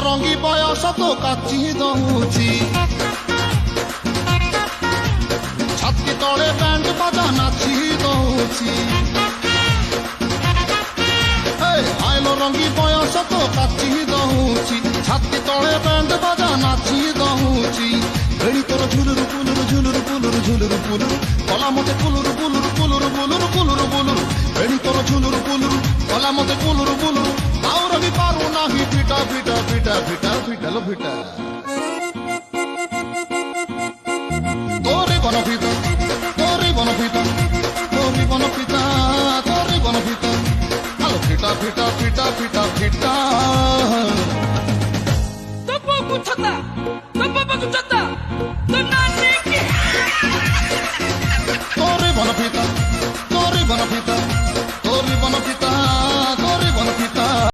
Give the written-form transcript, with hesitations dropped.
ରଙ୍ଗି ବୟସ ତ କାଚି ଦଉଛି ଛାତି ତଳେ ବ୍ୟାଣ୍ଡ ବାଜା ନାଚି ଦଉଛି ଆଇଲ ରଙ୍ଗି ବୟସ ତ କାଚି ଦଉଛି ଛାତି ତଳେ ବ୍ୟାଣ୍ଡ ବାଜା ନାଚି ଦଉଛି ବେଣୀ ତୋର ଝୁଲୁରୁ ପୁଲୁରୁ ଝୁଲୁରୁ ପୁଲୁରୁ ଝୁଲୁରୁ ପୁଲୁରୁ କଲା ମତେ ପୁଲୁରୁ ପୁଲୁରୁ ପୁଲୁରୁ ପୁଲୁରୁ ପୁଲୁରୁ ପୁଲୁରୁ ବେଣୀ ତୋର ଝୁଲୁରୁ ପୁଲୁରୁ କଲା ମତେ ପୁଲୁରୁ ପୁଲୁରୁ ଆଉ ରହି ପାରୁ ନାହିଁ ଫିଟା ଫିଟା ଫିଟା ଫିଟା ଫିଟାଲ ଫିଟା তোরে বনপিতা তোরে বনপিতা তোরে বনপিতা তোরে বনপিতা আলো ফিটা ফিটা ফিটা ফিটা